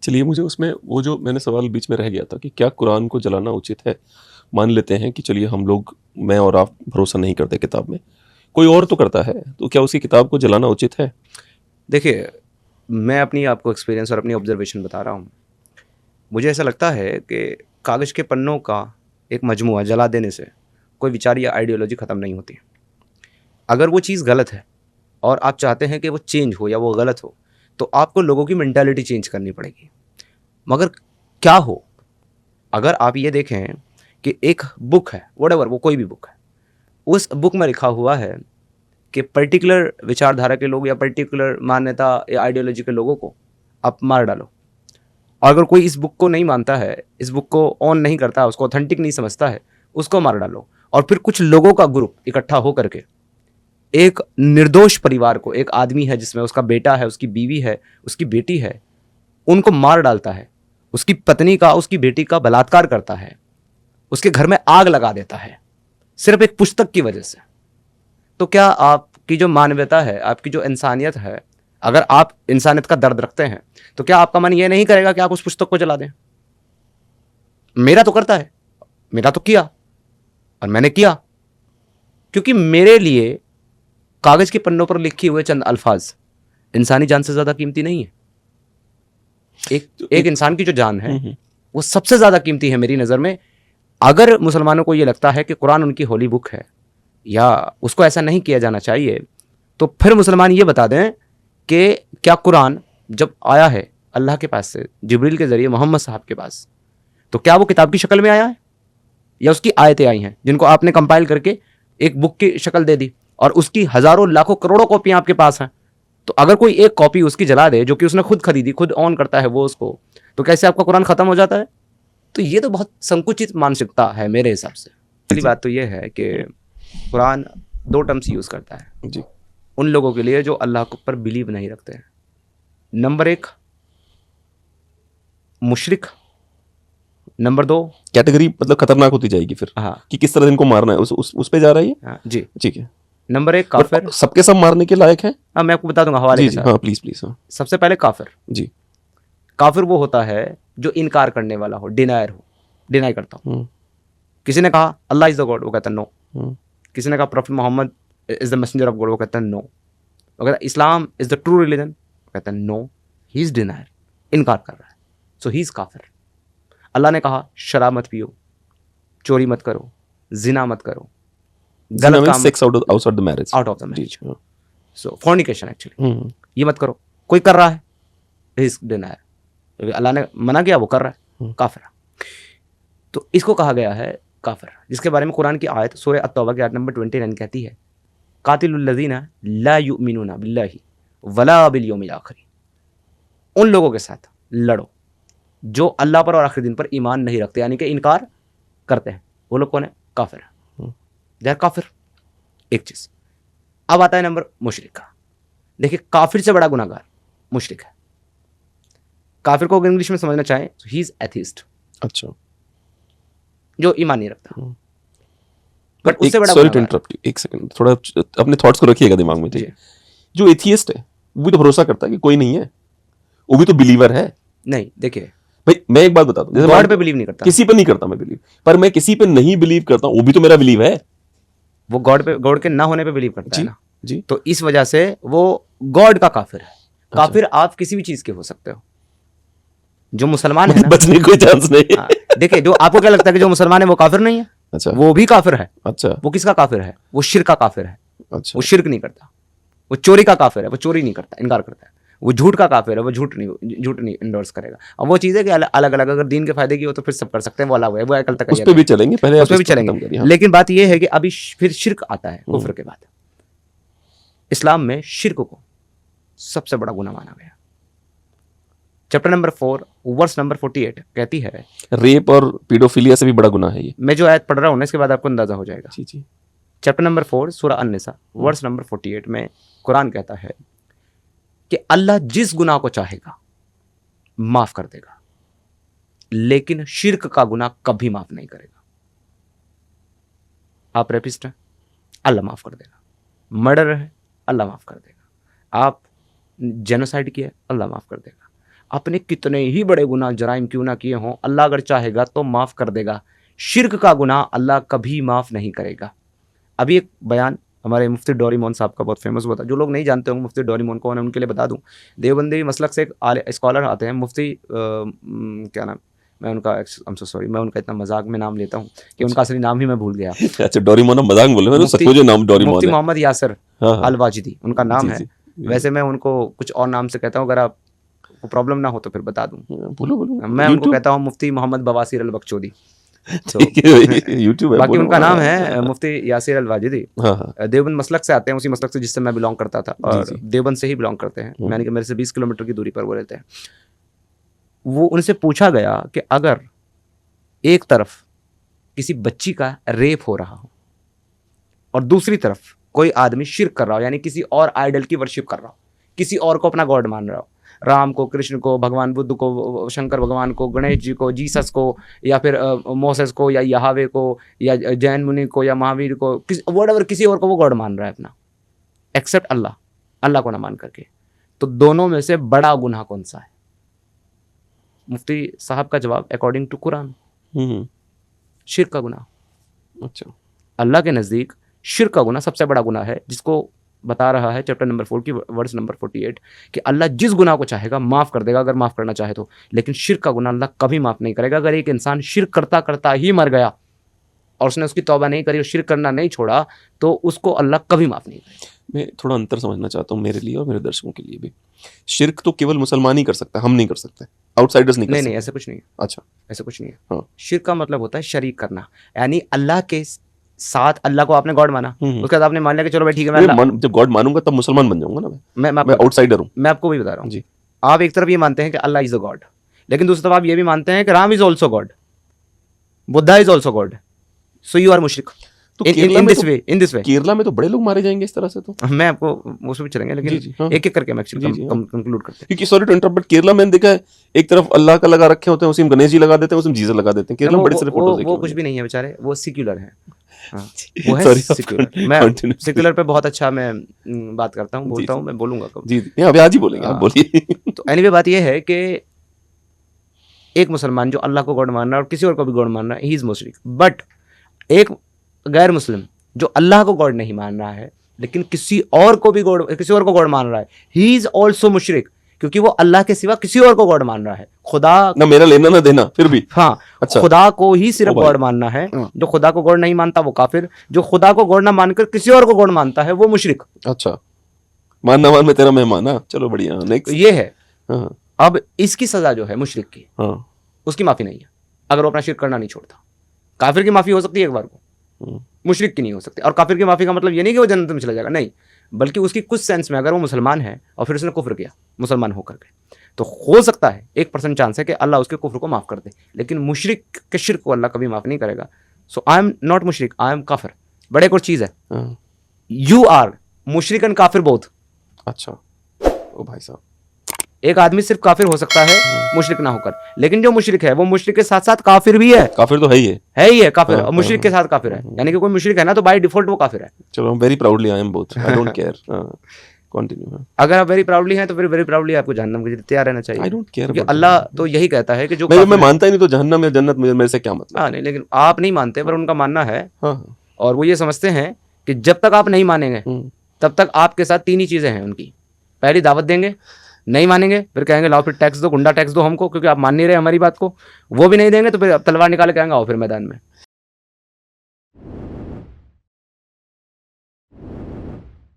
चलिए, मुझे उसमें वो जो मैंने सवाल बीच में रह गया था कि क्या कुरान को जलाना उचित है? मान लेते हैं कि चलिए हम लोग, मैं और आप भरोसा नहीं करते किताब में, कोई और तो करता है, तो क्या उसकी किताब को जलाना उचित है? देखिए, मैं अपनी आपको एक्सपीरियंस और अपनी ऑब्जर्वेशन बता रहा हूँ। मुझे ऐसा लगता है कि कागज़ के पन्नों का एक मजमूआ जला देने से कोई विचार या आइडियोलॉजी ख़त्म नहीं होती। अगर वो चीज़ गलत है और आप चाहते हैं कि वो चेंज हो या वो गलत हो, तो आपको लोगों की मेंटालिटी चेंज करनी पड़ेगी। मगर क्या हो, अगर आप ये देखें कि एक बुक है, व्हाटएवर वो कोई भी बुक है, उस बुक में लिखा हुआ है कि पर्टिकुलर विचारधारा के लोग या पर्टिकुलर मान्यता या आइडियोलॉजी के लोगों को आप मार डालो। और अगर कोई इस बुक को नहीं मानता है, इस बुक को ऑन नहीं करता, उसको ऑथेंटिक नहीं समझता है, उसको मार डालो। और फिर कुछ लोगों का ग्रुप इकट्ठा हो करके एक निर्दोष परिवार को, एक आदमी है जिसमें उसका बेटा है, उसकी बीवी है, उसकी बेटी है, उनको मार डालता है, उसकी पत्नी का, उसकी बेटी का बलात्कार करता है, उसके घर में आग लगा देता है, सिर्फ एक पुस्तक की वजह से। तो क्या आपकी जो मानवता है, आपकी जो इंसानियत है, अगर आप इंसानियत का दर्द रखते हैं, तो क्या आपका मन ये नहीं करेगा कि आप उस पुस्तक को जला दें? मेरा तो करता है, मेरा तो किया, और मैंने किया, क्योंकि मेरे लिए कागज के पन्नों पर लिखे हुए चंद अल्फाज इंसानी जान से ज्यादा कीमती नहीं है। एक इंसान की जो जान है वो सबसे ज्यादा कीमती है मेरी नजर में। अगर मुसलमानों को ये लगता है कि कुरान उनकी होली बुक है या उसको ऐसा नहीं किया जाना चाहिए, तो फिर मुसलमान ये बता दें कि क्या कुरान जब आया है अल्लाह के पास से जिब्रील के जरिए मोहम्मद साहब के पास, तो क्या वो किताब की शक्ल में आया है या उसकी आयतें आई हैं जिनको आपने कंपाइल करके एक बुक की शक्ल दे दी और उसकी हजारों लाखों करोड़ों कॉपियां आपके पास हैं? तो अगर कोई एक कॉपी उसकी जला दे जो कि उसने खुद खरीदी, खुद ऑन करता है वो उसको, तो कैसे आपका कुरान खत्म हो जाता है? तो ये तो बहुत संकुचित मानसिकता है मेरे हिसाब से। पहली बात तो ये है कि कुरान दो टर्म्स यूज करता है जी। उन लोगों के लिए जो अल्लाह के ऊपर बिलीव नहीं रखते हैं। नंबर एक, मुशरिक। नंबर दो, कैटेगरी मतलब खतरनाक होती जाएगी फिर, हाँ कि किस तरह इनको मारना है, उस पे जा रहा है ये। हाँ जी। ठीक है। नंबर एक, बट काफिर। सबके सब मारने के लायक है? हाँ, मैं आपको बता दूंगा हवाले जी के जी, साथ। हाँ प्लीज प्लीज। हाँ सबसे पहले काफिर। जी। काफिर वो होता है जो इनकार करने वाला हो, डिनायर हो, डिनाई करता हो। किसी ने कहा अल्लाह इज द गॉड, वो कहता है नो। किसी ने कहा prophet Muhammad is the messenger of God, वो कहता है नो। वो कहता है Islam is the true religion, वो कहता है नो। ही इज डिनायर, इनकार कर रहा है, सो ही इज काफिर। अल्लाह ने कहा शराब मत पियो, चोरी मत करो, जिना मत करो, गलत काम, sex outside the marriage, out of the marriage, so fornication actually, ये मत करो। कोई कर रहा है, ही इज डिनायर। अल्लाह ने मना किया, वो कर रहा है, काफिर। तो इसको कहा गया है काफिर, जिसके बारे में कुरान की आयत सूरह अत-तौबा की आयत नंबर 29 कहती है कातिलुल लज़ीना ला युमिनूना बिल्लाहि वला बिल यौमिल आखिर। उन लोगों के साथ लड़ो जो अल्लाह पर और आखिरी दिन पर ईमान नहीं रखते, यानी कि इनकार करते हैं। वो लोग कौन है? काफिर। दे आर काफिर। एक चीज। अब आता है नंबर मुशरिक का। देखिए, काफिर से बड़ा गुनाहगार मुशरिक है। काफिर को अगर इंग्लिश में समझना चाहें तो ही इज एथिस्ट। अच्छा। जो ईमान नहीं रखता। बट उससे बड़ा, सॉरी टू इंटरप्ट यू, एक सेकंड, थोड़ा अपने थॉट्स को रखिएगा दिमाग में। ठीक है, जो एथियस्ट है वो भी तो भरोसा करता है कि कोई नहीं है, वो भी तो बिलीवर है। नहीं, देखिए भाई मैं एक बात बताता हूँ, गॉड पे बिलीव नहीं करता, किसी पे नहीं करता मैं बिलीव, पर मैं किसी पे नहीं बिलीव करता हूँ, वो भी तो मेरा बिलीव है। वो गॉड पे, गॉड के ना होने पे बिलीव करता है ना जी। तो इस वजह से वो गॉड का काफिर है। काफिर आप किसी भी चीज के हो सकते हो। जो मुसलमान है ना, बचने कोई चांस नहीं। देखिए, जो आपको क्या लगता है कि जो मुसलमान है वो काफिर नहीं है? अच्छा, वो भी काफिर है। अच्छा, वो किसका काफिर है? वो शिर्क का काफिर है। अच्छा, वो शिर्क नहीं करता। वो चोरी का काफिर है, वो चोरी नहीं करता, इनकार करता है। वो झूठ का काफिर है, वो झूठ नहीं इंडोर्स करेगा। अब वो चीज़ है कि अलग अलग, अगर दीन के फायदे की हो तो फिर सब कर सकते हैं, वो अलग है, वो कल तक उस पे भी चलेंगे, पहले उस पे भी चलेंगे। लेकिन बात ये है कि अभी फिर शिर्क आता है कुफ्र के बाद। इस्लाम में शिर्क को सबसे बड़ा गुनाह माना गया। चैप्टर नंबर 4 वर्स नंबर 48 कहती है रेप और पीडोफिलिया से भी बड़ा गुनाह है ये। मैं जो आयत पढ़ रहा हूँ ना, इसके बाद आपको अंदाजा हो जाएगा। जी जी। चैप्टर नंबर 4 सूरह अन-निसा वर्स नंबर 48 में कुरान कहता है कि अल्लाह जिस गुनाह को चाहेगा माफ कर देगा, लेकिन शिर्क का गुनाह कभी माफ नहीं करेगा। आप रेपिस्ट हैं, अल्लाह माफ कर देगा। मर्डर है, अल्लाह माफ कर देगा। आप जेनोसाइड किया, अल्लाह माफ कर देगा। अपने कितने ही बड़े गुनाह जराइम क्यों ना किए हों, अल्लाह अगर चाहेगा तो माफ़ कर देगा। शिर्क का गुनाह अल्लाह कभी माफ़ नहीं करेगा। अभी एक बयान हमारे मुफ्ती डोरीमोन साहब का बहुत फेमस हुआ था। जो लोग नहीं जानते होंगे मुफ्ती डोरीमोन कौन है, उनके लिए बता दूं। देवबंदी मसलक से एक स्कॉलर आते हैं, मुफ्ती क्या नाम, मैं उनका I'm so sorry, मैं उनका इतना मजाक में नाम लेता हूँ कि उनका असली नाम ही मैं भूल गया। अच्छा, डोरीमोन आप मजाक बोले, मैं तो सच में नाम डोरीमोन मुफ्ती है। मोहम्मद यासिर हाँ, हाँ। अल वाजिदी उनका नाम जी, है। जी, जी। वैसे मैं उनको कुछ और नाम से कहता हूँ, अगर आपको प्रॉब्लम ना हो तो फिर बता दूं। बोलो बोलो, मैं उनको YouTube? कहता हूँ मुफ्ती मोहम्मद बवासीर अल बख्शोदी। तो ठीक है भाई, YouTube है, बाकी बोलो। उनका नाम है हाँ, मुफ्ती यासिर अल वाजिदी। हाँ, हाँ। देवबंद मसलक से आते हैं, उसी मसलक से जिससे मैं बिलोंग करता था, और जी। देवबंद से ही बिलोंग करते हैं, हम्म। यानी कि मेरे से 20 किलोमीटर की दूरी पर वो रहते हैं। वो उनसे पूछा गया कि अगर एक तरफ किसी बच्ची का रेप हो रहा हो और दूसरी तरफ कोई आदमी शिर्क कर रहा हो, यानी किसी और आइडल की वर्शिप कर रहा हो, किसी और को अपना गॉड मान रहा हो, राम को, कृष्ण को, भगवान बुद्ध को, शंकर भगवान को, गणेश जी को, जीसस को, या फिर मोसेस को, या यहावे को, या जैन मुनि को, या महावीर को, किसी और को वो गॉड मान रहा है अपना, एक्सेप्ट अल्लाह, अल्लाह को ना मान करके, तो दोनों में से बड़ा गुनाह कौन सा है? मुफ्ती साहब का जवाब अकॉर्डिंग टू कुरान, हम्म। शिर्क का गुनाह। अच्छा। अल्लाह के नज़दीक शिर्क का गुनाह सबसे बड़ा गुनाह है, जिसको बता रहा है चैप्टर नंबर 4 की वर्स नंबर 48 कि अल्लाह जिस गुनाह को चाहेगा माफ़ कर देगा, अगर माफ़ करना चाहे तो। लेकिन शिर्क का गुनाह अल्लाह कभी माफ़ नहीं करेगा। अगर एक इंसान शिर्क करता करता ही मर गया और उसने उसकी तौबा नहीं करी और शिर्क करना नहीं छोड़ा, तो उसको अल्लाह कभी माफ़ नहीं करेगा। मैं थोड़ा अंतर समझना चाहता हूँ मेरे लिए और मेरे दर्शकों के लिए भी। शिर्क तो केवल मुसलमान ही कर सकता है, हम नहीं कर सकते, आउटसाइडर्स नहीं कर नहीं सकते। नहीं, ऐसा कुछ नहीं है, अच्छा। ऐसा कुछ नहीं है। हाँ। शिर्क का मतलब होता है शरीक करना, यानी अल्लाह के साथ, अल्लाह को आपने गॉड माना, हम्म। उसके बाद आपने मान लिया कि चलो भाई ठीक है, मैं मैं अल्लाह, जब गॉड मानूंगा तब मुसलमान बन जाऊंगा ना मैं आपको आउटसाइडर हूँ। मैं आपको वही बता रहा हूँ। जी। आप एक तरफ ये मानते हैं कि अल्लाह इज अ गॉड, लेकिन दूसरी तरफ आप ये भी मानते हैं कि Ram is also God, Buddha is also God, so you are मुशरिक तो इन केरला में दिस तो वे, इन दिस वे। केरला में तो बड़े लोग मारे जाएंगे इस तरह से तो। मैं आपको उसमें भी चलेंगे, जी, लेकिन हाँ। एक एक करके मैं जी, जी, हाँ। कंक्लूड करते हैं। क्योंकि सॉरी टू इंटरप्ट, केरला में देखा है एक तरफ अल्लाह का लगा रखे होते हैं, उसी में गणेश जी लगा देते हैं, उसी में जीसस लगा देते हैं। केरला में बड़े सारे फोटोज वो कुछ भी नहीं है बेचारे, वो सिक्युलर है। हाँ, वो है सॉरी, सिक्युलर। मैं सिक्युलर पे बहुत अच्छा मैं बात करता हूँ, बोलता हूँ, मैं बोलूंगा कब। जी जी, अभी आज ही बोलेंगे, आप बोलिए। तो एनीवे बात ये है कि एक मुसलमान जो अल्लाह को गॉड मान रहा है और किसी और को भी गॉड मान रहा है, ही इज मुशरिक। बट एक गैर मुस्लिम जो अल्लाह को गॉड नहीं मान रहा है लेकिन किसी और को गॉड मान रहा है, ही इज ऑल्सो मुशरिक, क्योंकि वो अल्लाह के सिवा किसी और को गॉड मान रहा है। खुदा ना मेरा लेना ना देना, फिर भी। हाँ, अच्छा। खुदा को ही सिर्फ ओ भाई। गॉड मानना है। जो खुदा को गॉड नहीं मानता वो काफिर, जो खुदा को गॉड ना मानकर किसी और को गॉड मानता है वो मुशरिक। अच्छा, मान ना मान में तेरा मेहमान। हाँ, चलो बढ़िया, तो नेक्स्ट। ये है। हाँ, अब इसकी सजा जो है मुशरिक की, हाँ। उसकी माफी नहीं है अगर वो अपना शिर्क करना नहीं छोड़ता। काफिर की माफी हो सकती है एक बार को, मुशरिक की नहीं हो सकती। और काफिर की माफी का मतलब ये नहीं कि वो जन्नत में चला जाएगा, नहीं, बल्कि उसकी कुछ सेंस में अगर वो मुसलमान है और फिर उसने कुफ्र किया मुसलमान होकर के, तो हो सकता है 1% चांस है कि अल्लाह उसके कुफ्र को माफ कर दे। लेकिन मुशरिक के शिर्क को अल्लाह कभी माफ नहीं करेगा। सो आई एम नॉट मुशरिक, आई एम काफिर। बड़े एक और चीज है, हाँ। यू आर मुशरिक एंड काफिर बोथ। अच्छा, ओ भाई साहब, एक आदमी सिर्फ काफिर हो सकता है मुशरिक ना होकर, लेकिन जो मुशरिक है वो मुशरिक के साथ साथ काफिर भी है। काफिर तो है ही है काफिर, हाँ, और मुशरिक हाँ, के साथ काफिर है, यानी कि कोई मुशरिक है ना तो बाय डिफॉल्ट वो काफिर है। चलो, very proudly I am both, I don't care. Continue. अगर आप वेरी प्राउडली हैं तो फिर वेरी प्राउडली आपको जहन्नम के लिए तैयार रहना चाहिए। आई डोंट केयर, क्योंकि अल्लाह तो यही कहता है कि जो मैं मानता ही नहीं तो जहन्नम या जन्नत मेरे से क्या मतलब। हाँ नहीं, लेकिन आप नहीं मानते, पर उनका मानना है। हाँ, और वो ये समझते हैं कि जब तक आप नहीं मानेंगे तब तक आपके साथ 3 ही चीजें हैं उनकी। पहली, दावत देंगे, नहीं मानेंगे फिर कहेंगे लाओ फिर टैक्स दो, गुंडा टैक्स दो हमको, क्योंकि आप मान नहीं रहे हमारी बात को। वो भी नहीं देंगे तो फिर तलवार निकाल के आएंगे, आओ फिर मैदान में।